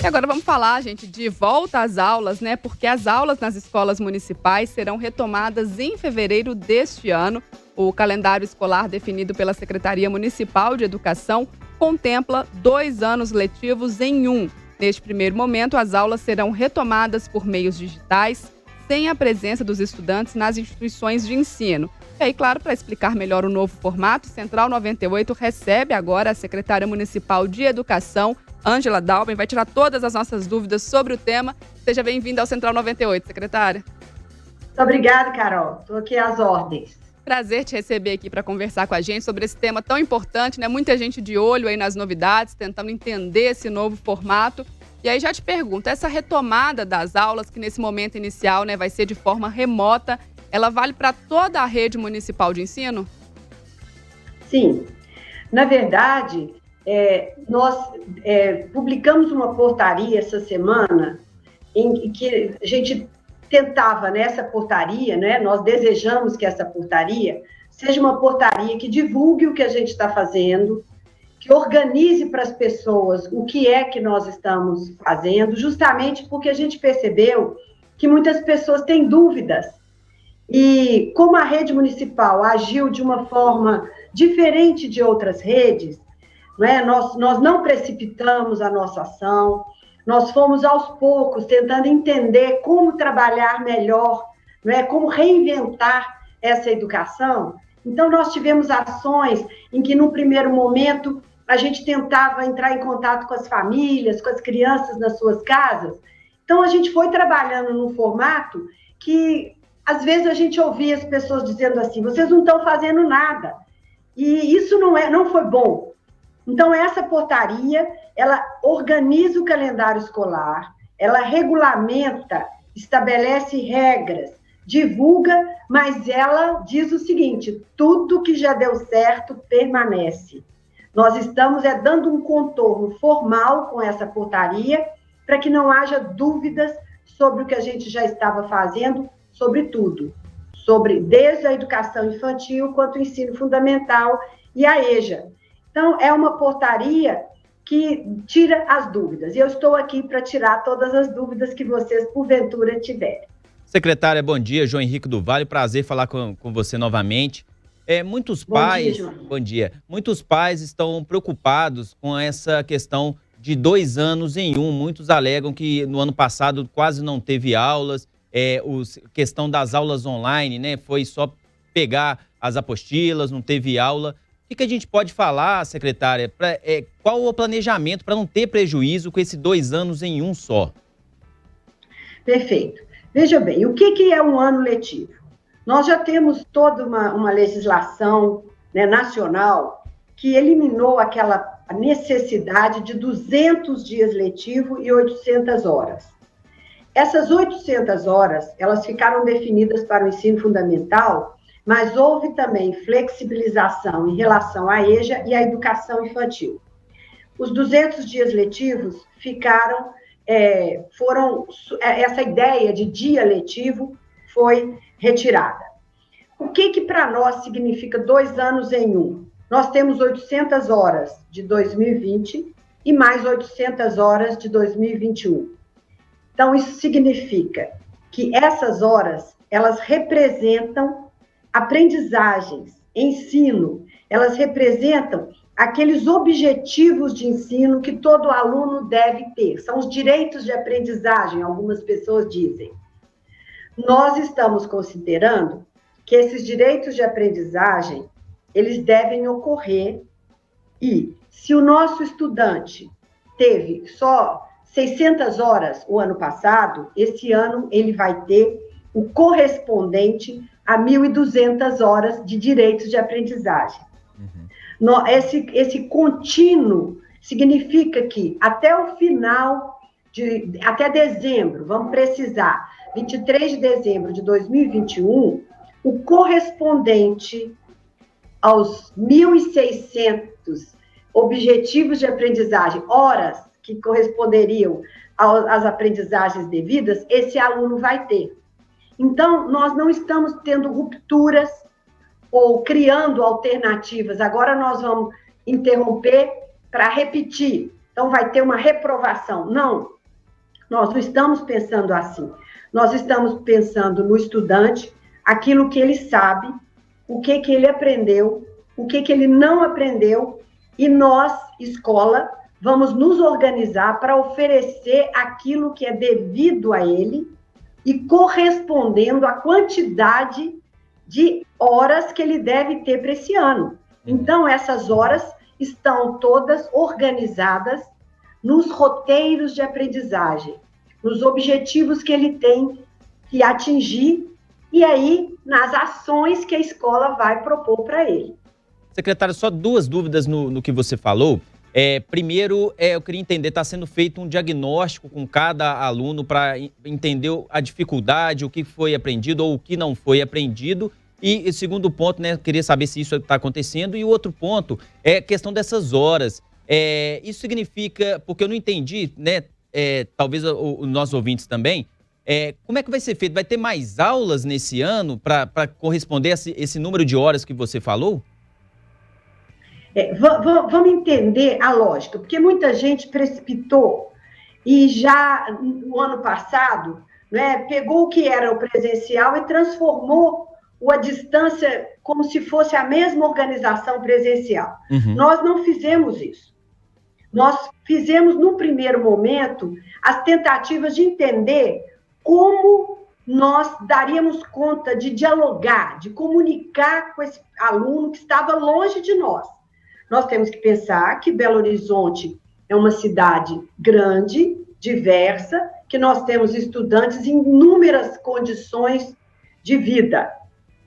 E agora vamos falar, gente, de volta às aulas, né? Porque as aulas nas escolas municipais serão retomadas em fevereiro deste ano. O calendário escolar definido pela Secretaria Municipal de Educação contempla 2 anos letivos em um. Neste primeiro momento, as aulas serão retomadas por meios digitais, sem a presença dos estudantes nas instituições de ensino. E aí, claro, para explicar melhor o novo formato, Central 98 recebe agora a secretária municipal de Educação, Ângela Dalben, vai tirar todas as nossas dúvidas sobre o tema. Seja bem-vinda ao Central 98, secretária. Muito obrigada, Carol. Estou aqui às ordens. Prazer te receber aqui para conversar com a gente sobre esse tema tão importante, né? Muita gente de olho aí nas novidades, tentando entender esse novo formato. E aí já te pergunto, essa retomada das aulas, que nesse momento inicial, né, vai ser de forma remota, ela vale para toda a rede municipal de ensino? Sim. Na verdade, nós publicamos uma portaria essa semana em que a gente tentava, nessa portaria, né, nós desejamos que essa portaria seja uma portaria que divulgue o que a gente está fazendo, que organize para as pessoas o que é que nós estamos fazendo, justamente porque a gente percebeu que muitas pessoas têm dúvidas. E como a rede municipal agiu de uma forma diferente de outras redes, né, nós não precipitamos a nossa ação, nós fomos aos poucos tentando entender como trabalhar melhor, né, como reinventar essa educação. Então, nós tivemos ações em que, no primeiro momento, a gente tentava entrar em contato com as famílias, com as crianças nas suas casas. Então, a gente foi trabalhando num formato que, às vezes, a gente ouvia as pessoas dizendo assim, vocês não estão fazendo nada. E isso não foi bom. Então, essa portaria, ela organiza o calendário escolar, ela regulamenta, estabelece regras, divulga, mas ela diz o seguinte, tudo que já deu certo permanece. Nós estamos dando um contorno formal com essa portaria para que não haja dúvidas sobre o que a gente já estava fazendo, sobre tudo, desde a educação infantil quanto o ensino fundamental e a EJA. Então, é uma portaria que tira as dúvidas. E eu estou aqui para tirar todas as dúvidas que vocês, porventura, tiverem. Secretária, bom dia. João Henrique do Vale, prazer falar com você novamente. Bom dia. Muitos pais estão preocupados com essa questão de 2 anos em um. Muitos alegam que no ano passado quase não teve aulas. Questão das aulas online, né? Foi só pegar as apostilas, não teve aula. O que a gente pode falar, secretária? Qual o planejamento para não ter prejuízo com esses 2 anos em um só? Perfeito. Veja bem, o que é um ano letivo? Nós já temos toda uma legislação, né, nacional que eliminou a necessidade de 200 dias letivo e 800 horas. Essas 800 horas, elas ficaram definidas para o ensino fundamental, mas houve também flexibilização em relação à EJA e à educação infantil. Os 200 dias letivos essa ideia de dia letivo foi retirada. O que para nós significa 2 anos em um? Nós temos 800 horas de 2020 e mais 800 horas de 2021. Então, isso significa que essas horas, elas representam aprendizagens, ensino, elas representam aqueles objetivos de ensino que todo aluno deve ter. São os direitos de aprendizagem, algumas pessoas dizem. Nós estamos considerando que esses direitos de aprendizagem, eles devem ocorrer e, se o nosso estudante teve só 600 horas o ano passado, esse ano ele vai ter o correspondente a 1.200 horas de direitos de aprendizagem. Uhum. Esse contínuo significa que até o final, até dezembro, vamos precisar, 23 de dezembro de 2021, o correspondente aos 1.600 objetivos de aprendizagem, horas que corresponderiam às aprendizagens devidas, esse aluno vai ter. Então, nós não estamos tendo rupturas ou criando alternativas. Agora nós vamos interromper para repetir. então vai ter uma reprovação. Não, nós não estamos pensando assim. Nós estamos pensando no estudante, aquilo que ele sabe, o que ele aprendeu, o que ele não aprendeu, e nós, escola, vamos nos organizar para oferecer aquilo que é devido a ele e correspondendo à quantidade de horas que ele deve ter para esse ano. Então, essas horas estão todas organizadas nos roteiros de aprendizagem, nos objetivos que ele tem que atingir e aí nas ações que a escola vai propor para ele. Secretária, só duas dúvidas no que você falou. Primeiro, eu queria entender, está sendo feito um diagnóstico com cada aluno para entender a dificuldade, o que foi aprendido ou o que não foi aprendido. E segundo ponto, né, queria saber se isso está acontecendo. E o outro ponto é a questão dessas horas. Isso significa, porque eu não entendi, né, talvez os nossos ouvintes também, como é que vai ser feito? Vai ter mais aulas nesse ano para corresponder a esse número de horas que você falou? Vamos entender a lógica, porque muita gente precipitou e já no ano passado, né, pegou o que era o presencial e transformou a distância como se fosse a mesma organização presencial. Uhum. Nós não fizemos isso. Nós fizemos, no primeiro momento, as tentativas de entender como nós daríamos conta de dialogar, de comunicar com esse aluno que estava longe de nós. Nós temos que pensar que Belo Horizonte é uma cidade grande, diversa, que nós temos estudantes em inúmeras condições de vida.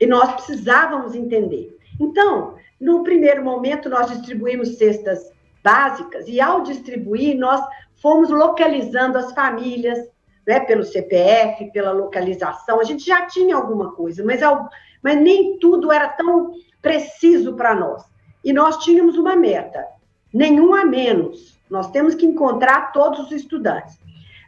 E nós precisávamos entender. Então, no primeiro momento, nós distribuímos cestas básicas e, ao distribuir, nós fomos localizando as famílias, né, pelo CPF, pela localização. A gente já tinha alguma coisa, mas nem tudo era tão preciso para nós. E nós tínhamos uma meta, nenhum a menos. Nós temos que encontrar todos os estudantes.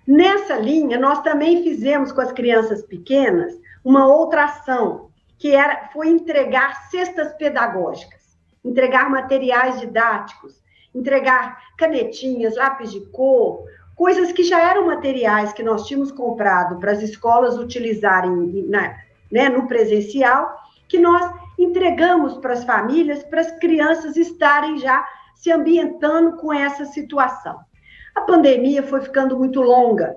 Nessa linha, nós também fizemos com as crianças pequenas uma outra ação, que foi entregar cestas pedagógicas, entregar materiais didáticos, entregar canetinhas, lápis de cor, coisas que já eram materiais que nós tínhamos comprado para as escolas utilizarem no presencial, que nós entregamos para as famílias, para as crianças estarem já se ambientando com essa situação. A pandemia foi ficando muito longa,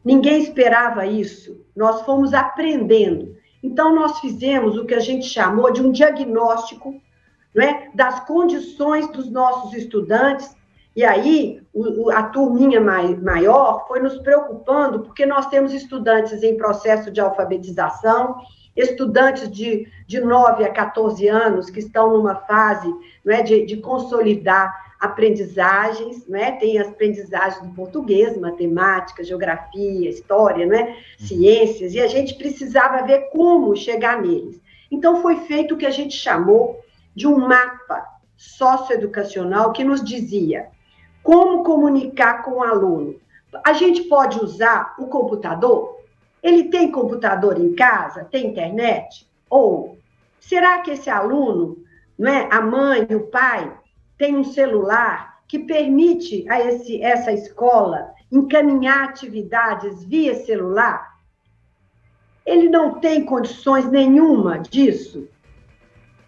ninguém esperava isso, nós fomos aprendendo. Então, nós fizemos o que a gente chamou de um diagnóstico, né, das condições dos nossos estudantes, e aí a turminha maior foi nos preocupando, porque nós temos estudantes em processo de alfabetização, estudantes de 9 a 14 anos que estão numa fase, né, de consolidar aprendizagens, né? Tem as aprendizagens do português, matemática, geografia, história, né? Ciências, e a gente precisava ver como chegar neles. Então, foi feito o que a gente chamou de um mapa socioeducacional que nos dizia como comunicar com o aluno. A gente pode usar o computador? Ele tem computador em casa? Tem internet? Ou será que esse aluno, né, a mãe, o pai, tem um celular que permite a essa escola encaminhar atividades via celular? Ele não tem condições nenhuma disso.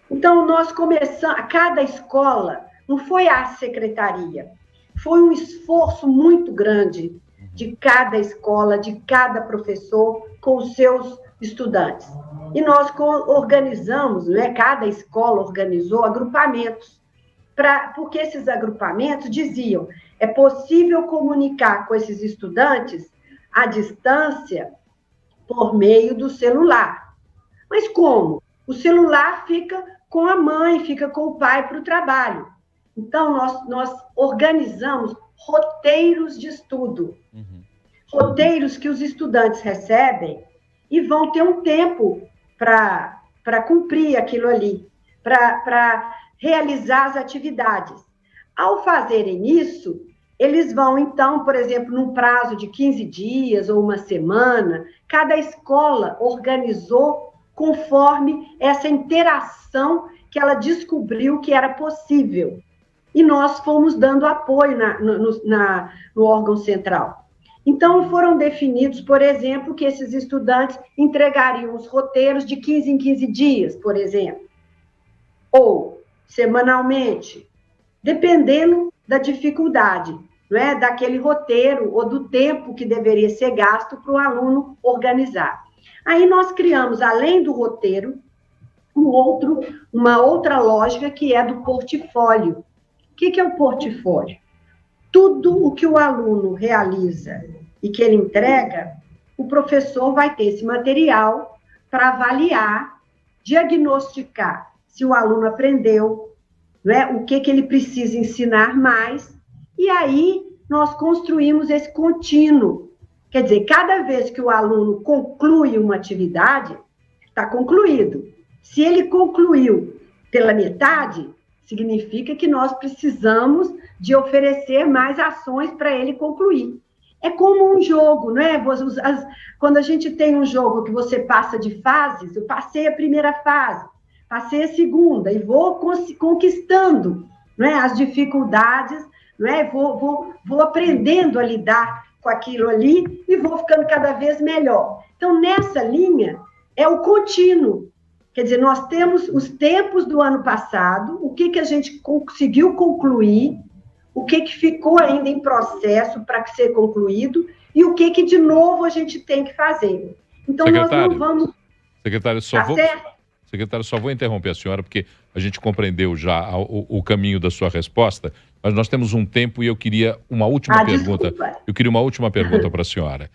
Então, nós começamos, cada escola, não foi a secretaria, foi um esforço muito grande de cada escola, de cada professor com os seus estudantes. E nós organizamos, né, cada escola organizou agrupamentos, porque esses agrupamentos diziam, é possível comunicar com esses estudantes à distância por meio do celular. Mas como? O celular fica com a mãe, fica com o pai para o trabalho. Então, nós organizamos roteiros de estudo, roteiros que os estudantes recebem e vão ter um tempo para cumprir aquilo ali, para realizar as atividades. Ao fazerem isso, eles vão, então, por exemplo, num prazo de 15 dias ou uma semana, cada escola organizou conforme essa interação que ela descobriu que era possível. e nós fomos dando apoio no órgão central. Então, foram definidos, por exemplo, que esses estudantes entregariam os roteiros de 15 em 15 dias, por exemplo, ou semanalmente, dependendo da dificuldade, não é, daquele roteiro ou do tempo que deveria ser gasto para o aluno organizar. Aí nós criamos, além do roteiro, uma outra lógica que é do portfólio. O que é o portfólio? Tudo o que o aluno realiza e que ele entrega, o professor vai ter esse material para avaliar, diagnosticar se o aluno aprendeu, né, o que ele precisa ensinar mais, e aí nós construímos esse contínuo. Quer dizer, cada vez que o aluno conclui uma atividade, está concluído. Se ele concluiu pela metade, significa que nós precisamos de oferecer mais ações para ele concluir. É como um jogo, não é? Quando a gente tem um jogo que você passa de fases, eu passei a primeira fase, passei a segunda, e vou conquistando, não é, as dificuldades, não é? Vou aprendendo a lidar com aquilo ali e vou ficando cada vez melhor. Então, nessa linha, é o contínuo. Quer dizer, nós temos os tempos do ano passado, o que a gente conseguiu concluir, o que ficou ainda em processo para ser concluído e o que de novo a gente tem que fazer. Então, secretário, nós não vamos... Secretário, só vou interromper a senhora, porque a gente compreendeu já o caminho da sua resposta, mas nós temos um tempo e eu queria uma última pergunta. Desculpa. Eu queria uma última pergunta para a senhora.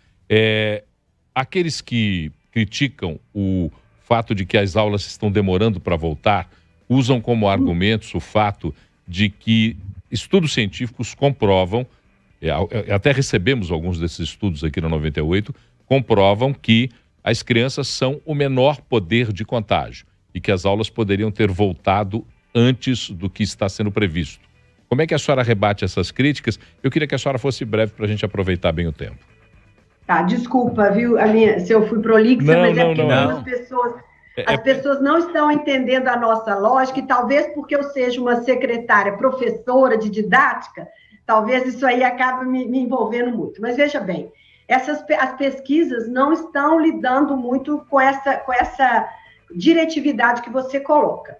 Aqueles que criticam o fato de que as aulas estão demorando para voltar, usam como argumentos o fato de que estudos científicos comprovam, até recebemos alguns desses estudos aqui na 98, comprovam que as crianças são o menor poder de contágio e que as aulas poderiam ter voltado antes do que está sendo previsto. Como é que a senhora rebate essas críticas? Eu queria que a senhora fosse breve para a gente aproveitar bem o tempo. Tá, desculpa, viu, se eu fui prolixa, mas as pessoas não estão entendendo a nossa lógica, e talvez porque eu seja uma secretária professora de didática, talvez isso aí acabe me envolvendo muito. Mas veja bem, as pesquisas não estão lidando muito com essa diretividade que você coloca.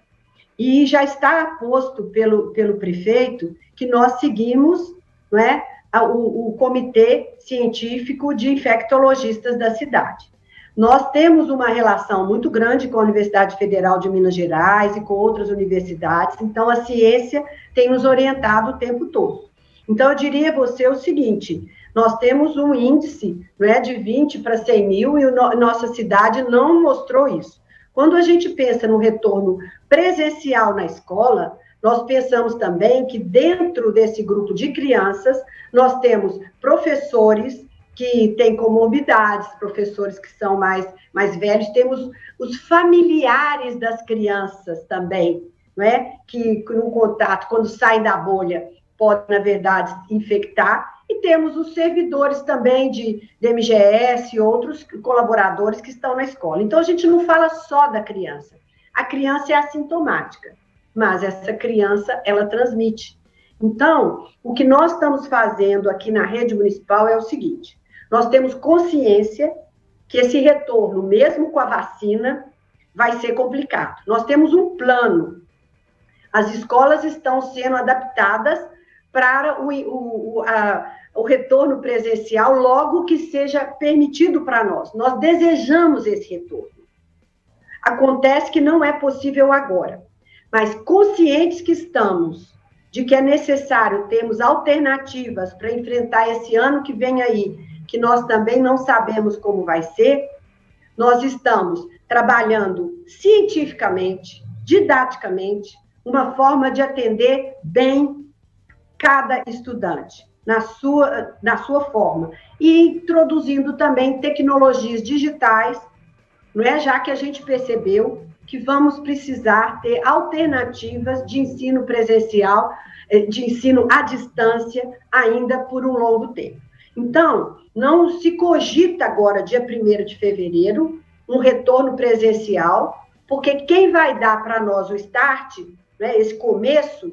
E já está posto pelo prefeito que nós seguimos, não é, o Comitê Científico de Infectologistas da cidade. Nós temos uma relação muito grande com a Universidade Federal de Minas Gerais e com outras universidades, então a ciência tem nos orientado o tempo todo. Então, eu diria a você o seguinte: nós temos um índice, não é, de 20 para 100 mil e nossa cidade não mostrou isso. Quando a gente pensa no retorno presencial na escola, nós pensamos também que dentro desse grupo de crianças, nós temos professores que têm comorbidades, professores que são mais velhos, temos os familiares das crianças também, não é? Que no contato, quando saem da bolha, podem, na verdade, infectar, e temos os servidores também de MGS e outros colaboradores que estão na escola. Então, a gente não fala só da criança. A criança é assintomática, mas essa criança, ela transmite. Então, o que nós estamos fazendo aqui na rede municipal é o seguinte: nós temos consciência que esse retorno, mesmo com a vacina, vai ser complicado. Nós temos um plano. As escolas estão sendo adaptadas para o retorno presencial logo que seja permitido para nós. Nós desejamos esse retorno. Acontece que não é possível agora, mas conscientes que estamos de que é necessário termos alternativas para enfrentar esse ano que vem aí, que nós também não sabemos como vai ser, nós estamos trabalhando cientificamente, didaticamente, uma forma de atender bem cada estudante, na sua forma, e introduzindo também tecnologias digitais, não é? Já que a gente percebeu que vamos precisar ter alternativas de ensino presencial, de ensino à distância, ainda por um longo tempo. Então, não se cogita agora, dia 1º de fevereiro, um retorno presencial, porque quem vai dar para nós o start, né, esse começo,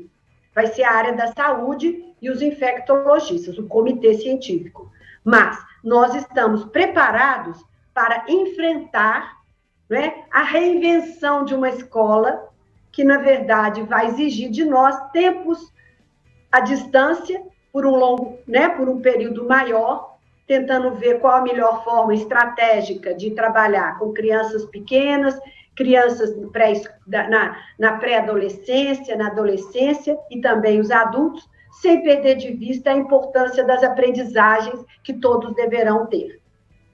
vai ser a área da saúde e os infectologistas, o comitê científico. Mas nós estamos preparados para enfrentar, né, a reinvenção de uma escola que, na verdade, vai exigir de nós tempos à distância, por um período maior, tentando ver qual a melhor forma estratégica de trabalhar com crianças pequenas, crianças na pré-adolescência, na adolescência e também os adultos, sem perder de vista a importância das aprendizagens que todos deverão ter.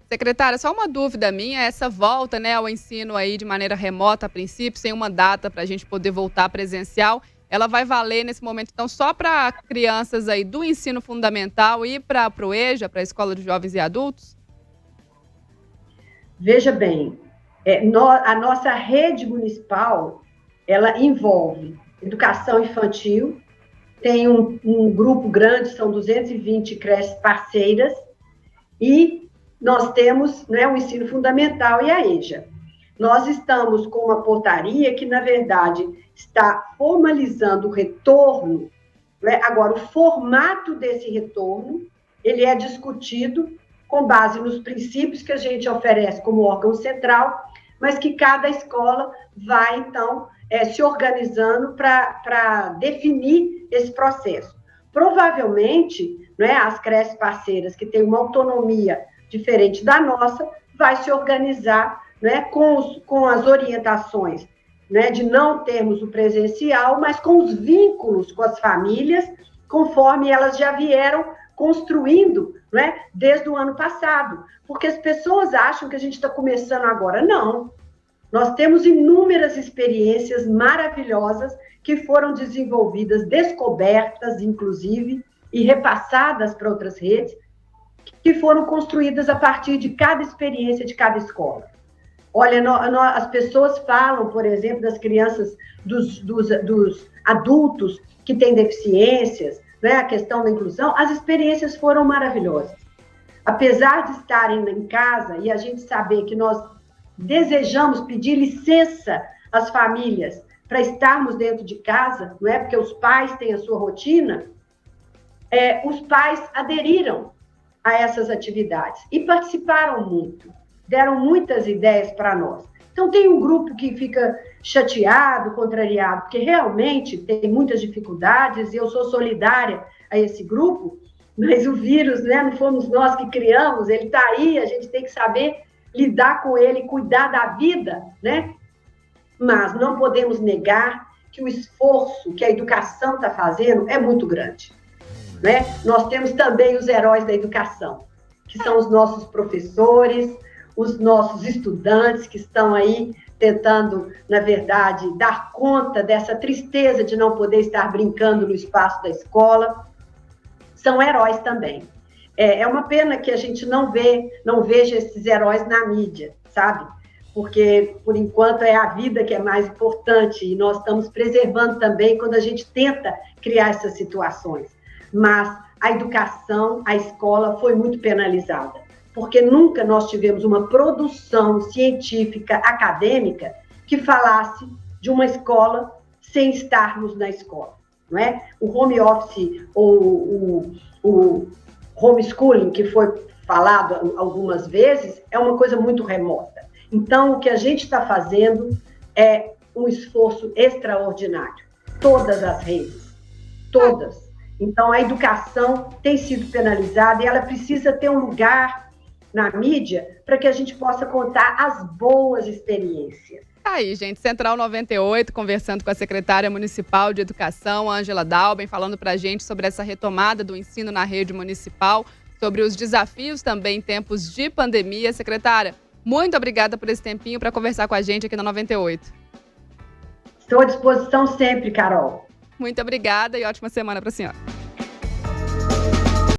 Secretária, só uma dúvida minha, essa volta, né, ao ensino aí de maneira remota, a princípio, sem uma data para a gente poder voltar presencial, ela vai valer nesse momento, então, só para crianças aí do ensino fundamental e para o EJA, para a Escola de Jovens e Adultos? Veja bem, a nossa rede municipal, ela envolve educação infantil, tem um grupo grande, são 220 creches parceiras, e nós temos, né, o ensino fundamental e a EJA. Nós estamos com uma portaria que, na verdade, está formalizando o retorno, né? Agora, o formato desse retorno, ele é discutido com base nos princípios que a gente oferece como órgão central, mas que cada escola vai, então, se organizando para definir esse processo. Provavelmente, né, as creches parceiras, que têm uma autonomia diferente da nossa, vai se organizar, né, com as orientações, né, de não termos o presencial, mas com os vínculos com as famílias, conforme elas já vieram construindo, né, desde o ano passado. Porque as pessoas acham que a gente está começando agora. Não. Nós temos inúmeras experiências maravilhosas que foram desenvolvidas, descobertas, inclusive, e repassadas para outras redes, que foram construídas a partir de cada experiência de cada escola. Olha, as pessoas falam, por exemplo, das crianças, dos adultos que têm deficiências, né, a questão da inclusão, as experiências foram maravilhosas. Apesar de estarem em casa e a gente saber que nós desejamos pedir licença às famílias para estarmos dentro de casa, não é? Porque os pais têm a sua rotina, os pais aderiram a essas atividades e participaram muito, deram muitas ideias para nós. Então, tem um grupo que fica chateado, contrariado, porque realmente tem muitas dificuldades, e eu sou solidária a esse grupo, mas o vírus, né, não fomos nós que criamos, ele está aí, a gente tem que saber lidar com ele, cuidar da vida, né? Mas não podemos negar que o esforço que a educação está fazendo é muito grande, né? Nós temos também os heróis da educação, que são os nossos professores, os nossos estudantes que estão aí tentando, na verdade, dar conta dessa tristeza de não poder estar brincando no espaço da escola. São heróis também. É uma pena que a gente não veja esses heróis na mídia, sabe? Porque, por enquanto, é a vida que é mais importante e nós estamos preservando também quando a gente tenta criar essas situações. Mas a educação, a escola foi muito penalizada, porque nunca nós tivemos uma produção científica, acadêmica, que falasse de uma escola sem estarmos na escola, não é? O home office ou o homeschooling, que foi falado algumas vezes, é uma coisa muito remota. Então, o que a gente está fazendo é um esforço extraordinário. Todas as redes, todas. Então, a educação tem sido penalizada e ela precisa ter um lugar na mídia para que a gente possa contar as boas experiências. Aí, gente, Central 98, conversando com a secretária municipal de Educação, Ângela Dalben, falando para a gente sobre essa retomada do ensino na rede municipal, sobre os desafios também em tempos de pandemia. Secretária, muito obrigada por esse tempinho para conversar com a gente aqui na 98. Estou à disposição sempre, Carol. Muito obrigada e ótima semana para a senhora.